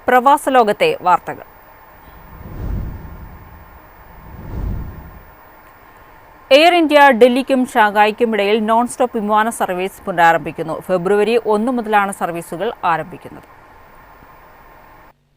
പ്രവാസ ലോകത്തെ വാർത്തകൾ. എയർ ഇന്ത്യ ഡൽഹിക്കും ഷാങ്ഹായിക്കും ഇടയിൽ നോൺ സ്റ്റോപ്പ് വിമാന സർവീസ് പുനരാരംഭിക്കുന്നു. ഫെബ്രുവരി 1 മുതലാണ് സർവീസുകൾ ആരംഭിക്കുന്നത്.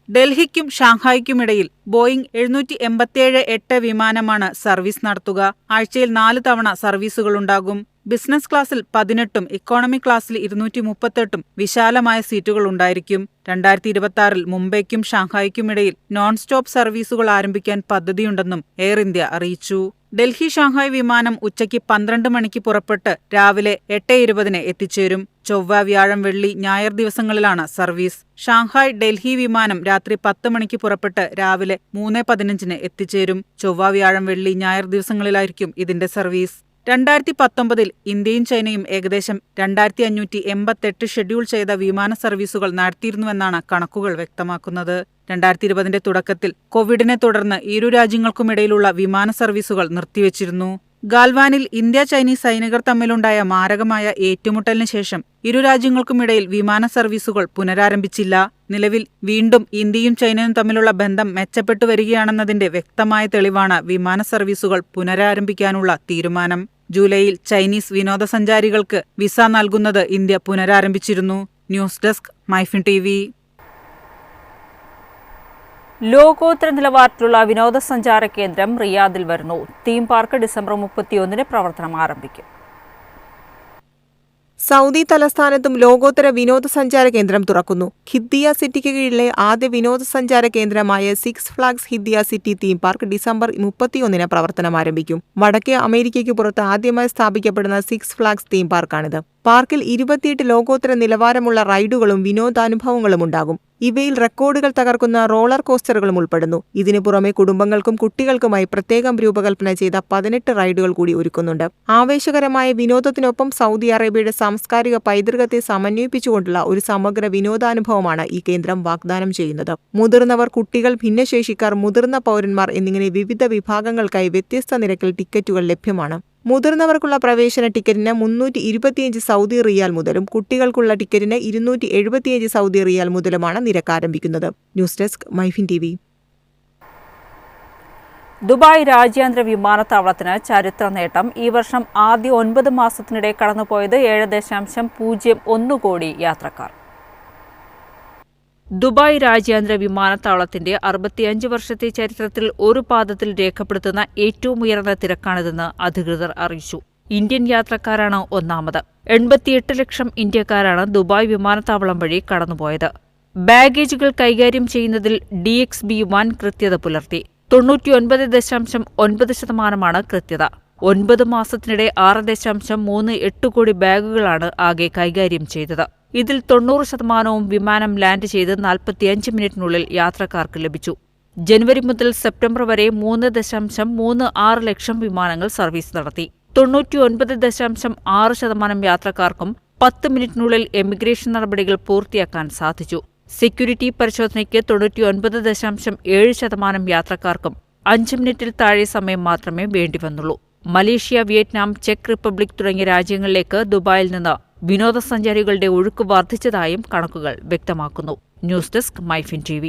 ഡൽഹിക്കും ഷാങ്ഹായിക്കുമിടയിൽ ബോയിംഗ് 787-8 വിമാനമാണ് സർവീസ് നടത്തുക. ആഴ്ചയിൽ 4 തവണ സർവീസുകളുണ്ടാകും. ബിസിനസ് ക്ലാസ്സിൽ 18ഉം ഇക്കോണമി ക്ലാസ്സിൽ 238ഉം വിശാലമായ സീറ്റുകൾ ഉണ്ടായിരിക്കും. 2026-ൽ മുംബൈക്കും ഷാങ്ഹായിക്കുമിടയിൽ നോൺ സ്റ്റോപ്പ് സർവീസുകൾ ആരംഭിക്കാൻ പദ്ധതിയുണ്ടെന്നും എയർ ഇന്ത്യ അറിയിച്ചു. ഡൽഹി ഷാങ്ഹായ് വിമാനം ഉച്ചയ്ക്ക് 12 മണിക്ക് പുറപ്പെട്ട് രാവിലെ 8:20 എത്തിച്ചേരും. ചൊവ്വ, വ്യാഴം, വെള്ളി, ഞായർ ദിവസങ്ങളിലാണ് സർവീസ്. ഷാങ്ഹായ് ഡൽഹി വിമാനം രാത്രി 10 മണിക്ക് പുറപ്പെട്ട് രാവിലെ 3:15 എത്തിച്ചേരും. ചൊവ്വ, വ്യാഴം, വെള്ളി, ഞായർ ദിവസങ്ങളിലായിരിക്കും ഇതിന്റെ സർവീസ്. 2019-ൽ ഇന്ത്യയും ചൈനയും ഏകദേശം 2588 ഷെഡ്യൂൾ ചെയ്ത വിമാന സർവീസുകൾ നടത്തിയിരുന്നുവെന്നാണ് കണക്കുകൾ വ്യക്തമാക്കുന്നത്. 2020-ന്റെ തുടക്കത്തിൽ കോവിഡിനെ തുടർന്ന് ഇരു രാജ്യങ്ങൾക്കുമിടയിലുള്ള വിമാന സർവീസുകൾ നിർത്തിവച്ചിരുന്നു. ഗാൽവാനിൽ ഇന്ത്യ ചൈനീസ് സൈനികർ തമ്മിലുണ്ടായ മാരകമായ ഏറ്റുമുട്ടലിന് ശേഷം ഇരു രാജ്യങ്ങൾക്കുമിടയിൽ വിമാന സർവീസുകൾ പുനരാരംഭിച്ചില്ല. നിലവിൽ വീണ്ടും ഇന്ത്യയും ചൈനയും തമ്മിലുള്ള ബന്ധം മെച്ചപ്പെട്ടു വരികയാണെന്നതിന്റെ വ്യക്തമായ തെളിവാണ് വിമാന സർവീസുകൾ പുനരാരംഭിക്കാനുള്ള തീരുമാനം. ജൂലൈയിൽ ചൈനീസ് വിനോദസഞ്ചാരികൾക്ക് വിസ നൽകുന്നത് ഇന്ത്യ പുനരാരംഭിച്ചിരുന്നു. News desk MyFin TV. ലോകോത്തര നിലവാരത്തിലുള്ള വിനോദസഞ്ചാര കേന്ദ്രം റിയാദിൽ വരുന്നു. തീം പാർക്ക് ഡിസംബർ 31-ന് പ്രവർത്തനം ആരംഭിക്കും. സൗദി തലസ്ഥാനത്തും ലോകോത്തര വിനോദസഞ്ചാര കേന്ദ്രം തുറക്കുന്നു. ഹിദ്ദിയ സിറ്റിക്ക് കീഴിലെ ആദ്യ വിനോദസഞ്ചാര കേന്ദ്രമായ six flags Qiddiya city theme park December 31-ന് പ്രവർത്തനം ആരംഭിക്കും. വടക്കേ അമേരിക്കയ്ക്ക് പുറത്ത് ആദ്യമായി സ്ഥാപിക്കപ്പെടുന്ന സിക്സ് ഫ്ലാഗ്സ് തീം പാർക്കാണിത്. പാർക്കിൽ 28 ലോകോത്തര നിലവാരമുള്ള റൈഡുകളും വിനോദാനുഭവങ്ങളും ഉണ്ടാകും. ഇവയിൽ റെക്കോർഡുകൾ തകർക്കുന്ന റോളർ കോസ്റ്ററുകളും ഉൾപ്പെടുന്നു. ഇതിനു പുറമെ കുടുംബങ്ങൾക്കും കുട്ടികൾക്കുമായി പ്രത്യേകം രൂപകൽപ്പന ചെയ്ത 18 റൈഡുകൾ കൂടി ഒരുക്കുന്നുണ്ട്. ആവേശകരമായ വിനോദത്തിനൊപ്പം സൗദി അറേബ്യയുടെ സാംസ്കാരിക പൈതൃകത്തെ സമന്വയിപ്പിച്ചുകൊണ്ടുള്ള ഒരു സമഗ്ര വിനോദാനുഭവമാണ് ഈ കേന്ദ്രം വാഗ്ദാനം ചെയ്യുന്നത്. മുതിർന്നവർ, കുട്ടികൾ, ഭിന്നശേഷിക്കാർ, മുതിർന്ന പൗരന്മാർ എന്നിങ്ങനെ വിവിധ വിഭാഗങ്ങൾക്കായി വ്യത്യസ്ത നിരക്കിൽ ടിക്കറ്റുകൾ ലഭ്യമാണ്. മുതിർന്നവർക്കുള്ള പ്രവേശന ടിക്കറ്റിന് 325 സൗദി റിയാൽ മുതലും കുട്ടികൾക്കുള്ള ടിക്കറ്റിന് 275 സൗദി റിയാൽ മുതലുമാണ് നിരക്ക് ആരംഭിക്കുന്നത്. News desk MyFin TV. Dubai രാജ്യാന്തര വിമാനത്താവളത്തിന് ചരിത്ര നേട്ടം. ഈ വർഷം ആദ്യ 9 മാസത്തിനിടെ കടന്നുപോയത് 7.01 കോടി യാത്രക്കാർ. ദുബായ് രാജ്യാന്തര വിമാനത്താവളത്തിന്റെ 65 വർഷത്തെ ചരിത്രത്തിൽ ഒരു പാദത്തിൽ രേഖപ്പെടുത്തുന്ന ഏറ്റവും ഉയർന്ന തിരക്കാണിതെന്ന് അധികൃതർ അറിയിച്ചു. ഇന്ത്യൻ യാത്രക്കാരാണ് ഒന്നാമത്. 88 ലക്ഷം ഇന്ത്യക്കാരാണ് ദുബായ് വിമാനത്താവളം വഴി കടന്നുപോയത്. ബാഗേജുകൾ കൈകാര്യം ചെയ്യുന്നതിൽ DXB വൻ കൃത്യത പുലർത്തി. 99.9% കൃത്യത. 9 മാസത്തിനിടെ 6.38 കോടി ബാഗുകളാണ് ആകെ കൈകാര്യം ചെയ്തത്. ഇതിൽ 90% വിമാനം ലാൻഡ് ചെയ്ത് 45 മിനിറ്റിനുള്ളിൽ യാത്രക്കാർക്ക് ലഭിച്ചു. ജനുവരി മുതൽ സെപ്റ്റംബർ വരെ 3.36 ലക്ഷം വിമാനങ്ങൾ സർവീസ് നടത്തി. 99.6% യാത്രക്കാർക്കും 10 മിനിറ്റിനുള്ളിൽ എമിഗ്രേഷൻ നടപടികൾ പൂർത്തിയാക്കാൻ സാധിച്ചു. സെക്യൂരിറ്റി പരിശോധനയ്ക്ക് 99.7% യാത്രക്കാർക്കും 5 മിനിറ്റിൽ താഴെ സമയം മാത്രമേ വേണ്ടിവന്നുള്ളൂ. മലേഷ്യ, വിയറ്റ്നാം, ചെക്ക് റിപ്പബ്ലിക് തുടങ്ങിയ രാജ്യങ്ങളിലേക്ക് ദുബായിൽ നിന്ന് വിനോദസഞ്ചാരികളുടെ ഒഴുക്ക് വർദ്ധിച്ചതായും കണക്കുകൾ വ്യക്തമാക്കുന്നു. News desk MyFin TV.